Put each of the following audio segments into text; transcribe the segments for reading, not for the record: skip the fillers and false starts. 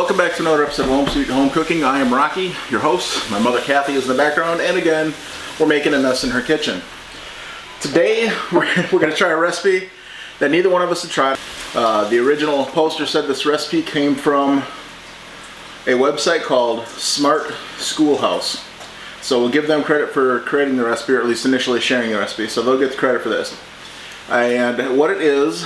welcome back to another episode of Home Sweet Home Cooking. I am Rocky, your host. My mother Kathy is in the background, and again, we're making a mess in her kitchen. Today, we're going to try a recipe that neither one of us had tried. The original poster said this recipe came from a website called Smart Schoolhouse. So we'll give them credit for creating the recipe, or at least initially sharing the recipe, so they'll get the credit for this. And what it is,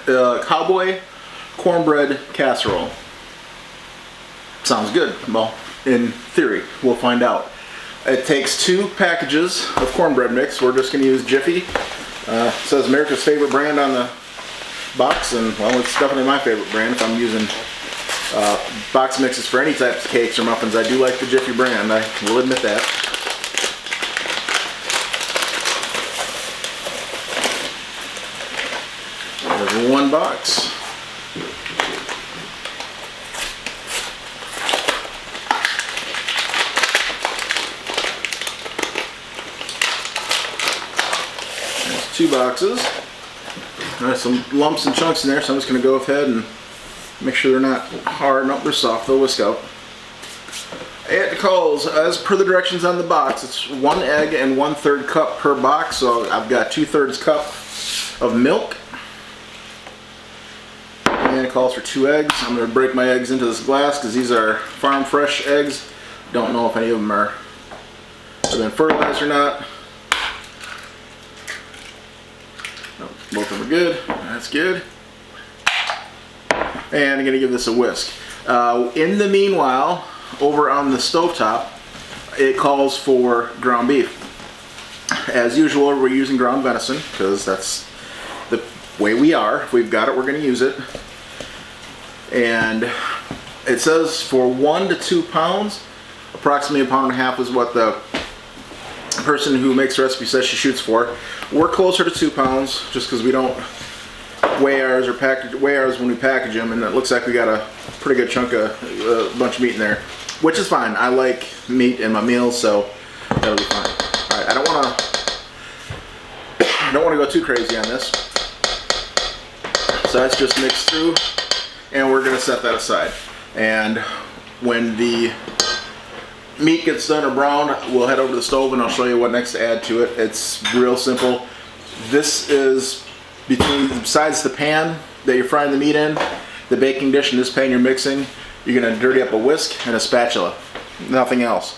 Cowboy Cornbread Casserole. Sounds good. Well, in theory, we'll find out. It takes 2 packages of cornbread mix. We're just going to use Jiffy. It says America's favorite brand on the box, and well, it's definitely my favorite brand if I'm using box mixes for any types of cakes or muffins. I do like the Jiffy brand, I will admit that. There's 1 box. There's 2 boxes. There's some lumps and chunks in there, so I'm just going to go ahead and make sure they're not hard. Nope, they're soft. They'll whisk out. It calls, as per the directions on the box, it's 1 egg and 1/3 cup per box. So I've got 2/3 cup of milk. And it calls for 2 eggs. I'm going to break my eggs into this glass because these are farm fresh eggs. Don't know if any of them have been fertilized or not. Nope, both of them are good. That's good. And I'm going to give this a whisk. In the meanwhile, over on the stovetop, it calls for ground beef. As usual, we're using ground venison because that's the way we are. If we've got it, we're going to use it. And it says for 1 to 2 pounds, approximately 1.5 pounds is what the person who makes the recipe says she shoots for. We're closer to 2 pounds just because we don't weigh ours when we package them, and it looks like we got a pretty good chunk of a bunch of meat in there, which is fine. I like meat in my meals, so that'll be fine. All right, I don't want to go too crazy on this, so that's just mixed through, and we're going to set that aside. And when the meat gets done or brown, we'll head over to the stove and I'll show you what next to add to it. It's real simple. This is besides the pan that you're frying the meat in, the baking dish and this pan you're mixing, you're going to dirty up a whisk and a spatula. Nothing else.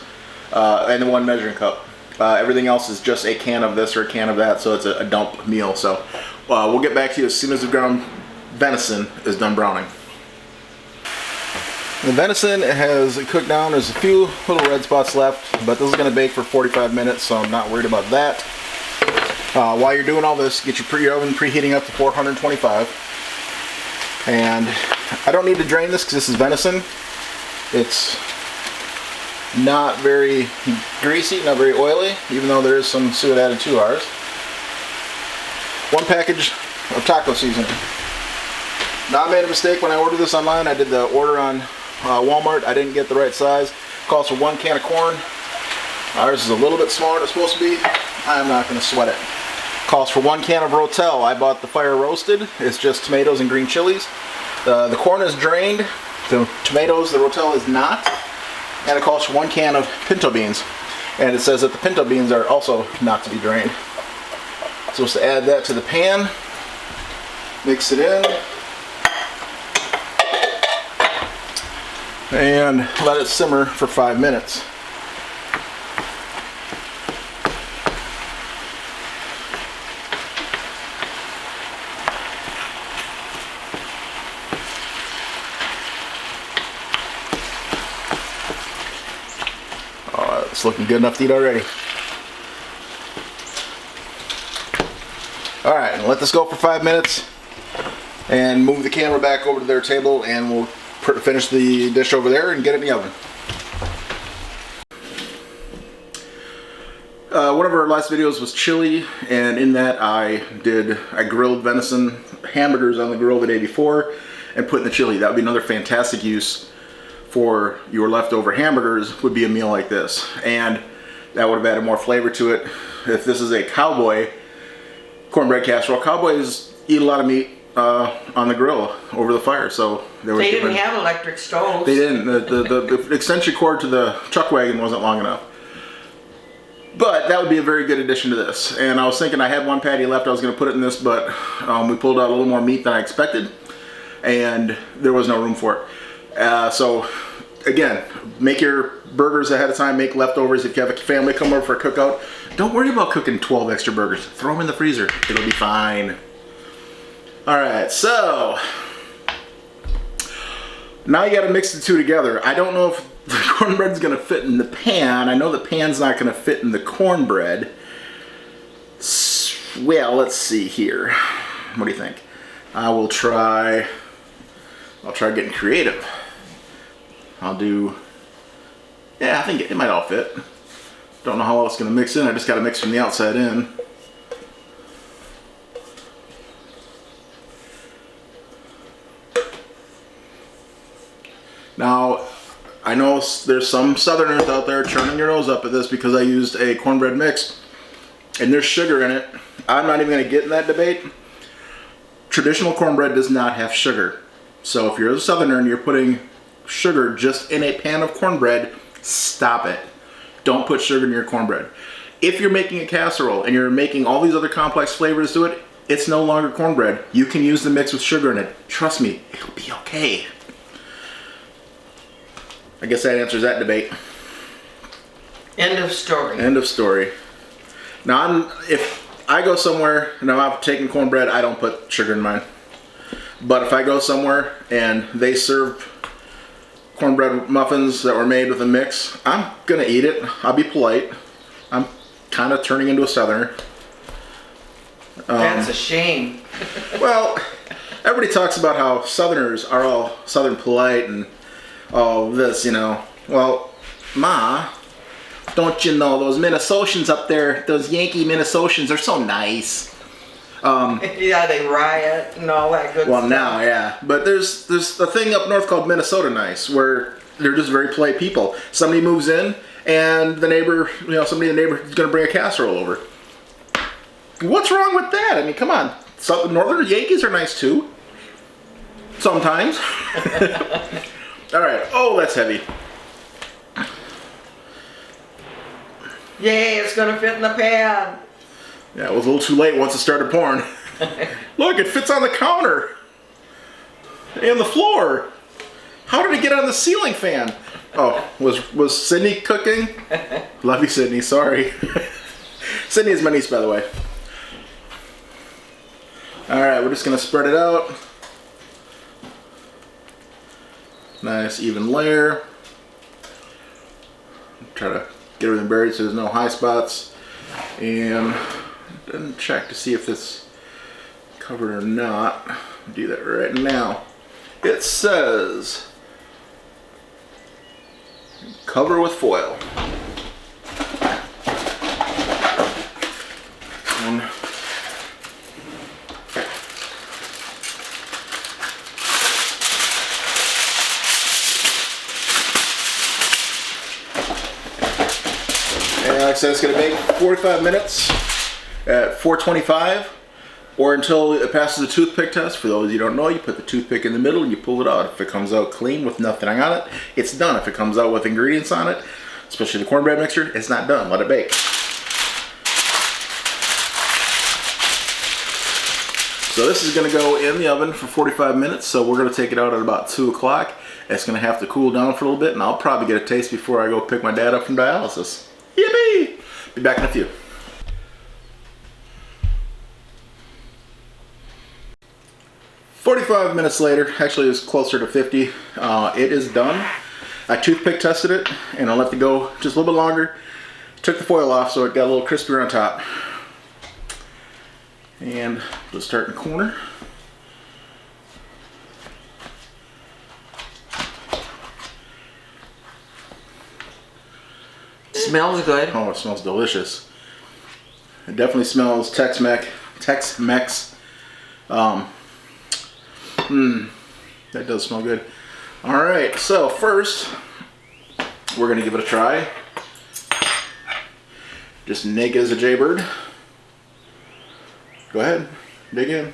And then 1 measuring cup. Everything else is just a can of this or a can of that, so it's a dump meal. So we'll get back to you as soon as the ground venison is done browning. The venison has cooked down. There's a few little red spots left, but this is going to bake for 45 minutes, so I'm not worried about that. While you're doing all this, get your oven preheating up to 425. And I don't need to drain this because this is venison. It's not very greasy, not very oily, even though there is some suet added to ours. 1 package of taco seasoning. Now, I made a mistake when I ordered this online. I did the order on Walmart. I didn't get the right size. Calls for 1 can of corn. Ours is a little bit smaller than it's supposed to be. I'm not going to sweat it. Calls for 1 can of rotel. I bought the fire roasted. It's just tomatoes and green chilies. The corn is drained. The tomatoes, the rotel is not. And it calls for 1 can of pinto beans. And it says that the pinto beans are also not to be drained. So just to add that to the pan. Mix it in. And let it simmer for 5 minutes. Oh, it's looking good enough to eat already. Alright, let this go for 5 minutes and move the camera back over to their table, and we'll finish the dish over there and get it in the oven. One of our last videos was chili, and in that I grilled venison hamburgers on the grill the day before and put in the chili. That would be another fantastic use for your leftover hamburgers, would be a meal like this, and that would have added more flavor to it. If this is a cowboy cornbread casserole, cowboys eat a lot of meat, on the grill over the fire. So they didn't have electric stoves. They didn't. The extension cord to the chuck wagon wasn't long enough. But that would be a very good addition to this. And I was thinking I had one patty left. I was going to put it in this, but we pulled out a little more meat than I expected, and there was no room for it. So again, make your burgers ahead of time. Make leftovers. If you have a family come over for a cookout, don't worry about cooking 12 extra burgers. Throw them in the freezer. It'll be fine. All right, so now you got to mix the two together. I don't know if the cornbread's gonna fit in the pan. I know the pan's not gonna fit in the cornbread. Well, let's see here. What do you think? I'll try getting creative. I think it might all fit. Don't know how well it's gonna mix in. I just gotta mix from the outside in. Now, I know there's some Southerners out there turning your nose up at this because I used a cornbread mix and there's sugar in it. I'm not even going to get in that debate. Traditional cornbread does not have sugar. So if you're a Southerner and you're putting sugar just in a pan of cornbread, stop it. Don't put sugar in your cornbread. If you're making a casserole and you're making all these other complex flavors to it, it's no longer cornbread. You can use the mix with sugar in it. Trust me, it'll be okay. I guess that answers that debate. End of story. End of story. Now, if I go somewhere and I'm out taking cornbread, I don't put sugar in mine. But if I go somewhere and they serve cornbread muffins that were made with a mix, I'm gonna eat it. I'll be polite. I'm kind of turning into a Southerner. That's a shame. Well, everybody talks about how Southerners are all Southern polite and all this, you know. Well, Ma, don't you know those Minnesotans up there, those Yankee Minnesotans are so nice. Yeah, they riot and all that good stuff. Well, now, yeah. But there's a thing up north called Minnesota Nice, where they're just very polite people. Somebody moves in, and the neighbor, you know, somebody in the neighborhood is going to bring a casserole over. What's wrong with that? I mean, come on. Northern Yankees are nice, too. Sometimes. All right. Oh, that's heavy. Yay, it's going to fit in the pan. Yeah, it was a little too late once it started pouring. Look, it fits on the counter. And the floor. How did it get on the ceiling fan? Oh, was Sydney cooking? Love you, Sydney. Sorry. Sydney is my niece, by the way. All right, we're just going to spread it out. Nice even layer. Try to get everything buried so there's no high spots. And then check to see if it's covered or not. I'll do that right now. It says cover with foil. And like I said, it's going to bake 45 minutes at 425 or until it passes the toothpick test. For those of you who don't know, you put the toothpick in the middle and you pull it out. If it comes out clean with nothing on it, it's done. If it comes out with ingredients on it, especially the cornbread mixture, it's not done. Let it bake. So this is going to go in the oven for 45 minutes. So we're going to take it out at about 2 o'clock. It's going to have to cool down for a little bit, and I'll probably get a taste before I go pick my dad up from dialysis. Yippee! Be back in a few. 45 minutes later, actually it was closer to 50, it is done. I toothpick tested it and I left it go just a little bit longer. Took the foil off so it got a little crispier on top. And we'll start in the corner. Smells good. Oh, it smells delicious. It definitely smells Tex-Mex. That does smell good. Alright, so first, we're going to give it a try. Just naked as a jaybird. Go ahead, dig in.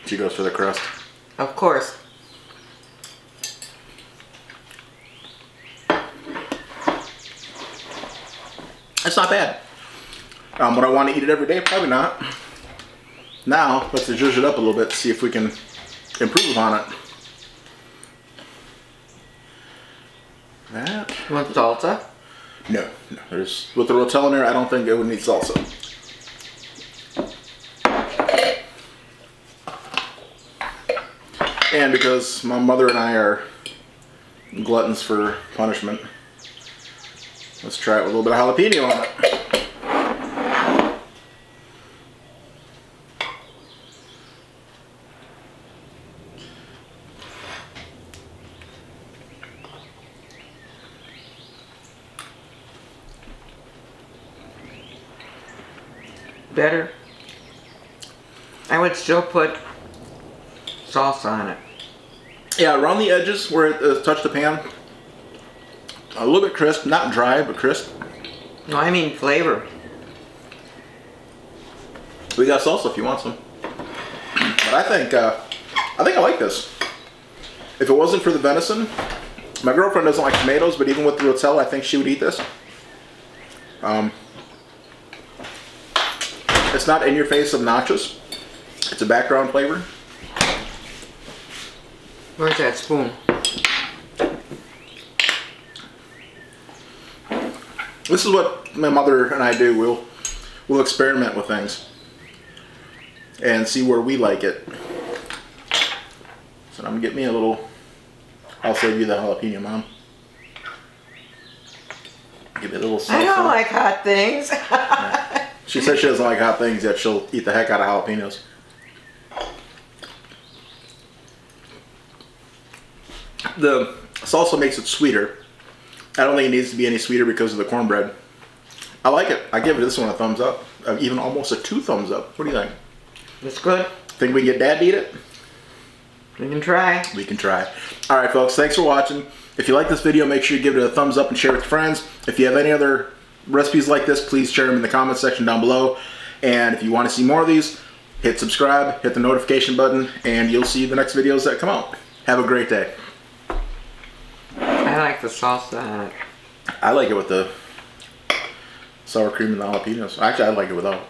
She goes for the crust. Of course. It's not bad. Would I want to eat it every day? Probably not. Now, let's zhuzh it up a little bit to see if we can improve upon it. That. You want salsa? No. There's, with the rotel in there, I don't think it would need salsa. And because my mother and I are gluttons for punishment, let's try it with a little bit of jalapeno on it. Better. I would still put salsa on it. Yeah, around the edges where it touched the pan, a little bit crisp, not dry, but crisp. No, I mean flavor. We got salsa if you want some. But I think I like this. If it wasn't for the venison, my girlfriend doesn't like tomatoes, but even with the rotel, I think she would eat this. It's not in your face obnoxious. It's a background flavor. Where's that spoon? This is what my mother and I do. We'll experiment with things and see where we like it. So I'm gonna get me a little. I'll save you the jalapeno, Mom. Give me a little salsa. I don't like hot things. Yeah. She says she doesn't like hot things, yet she'll eat the heck out of jalapenos. The salsa makes it sweeter. I don't think it needs to be any sweeter because of the cornbread. I like it. I give this one a thumbs up. Even almost a 2 thumbs up. What do you think? It's good. Think we can get Dad to eat it? We can try. We can try. Alright folks, thanks for watching. If you like this video, make sure you give it a thumbs up and share it with your friends. If you have any other recipes like this, please share them in the comments section down below. And if you want to see more of these, hit subscribe, hit the notification button, and you'll see the next videos that come out. Have a great day. I like the salsa on it. I like it with the sour cream and the jalapenos. Actually, I like it without.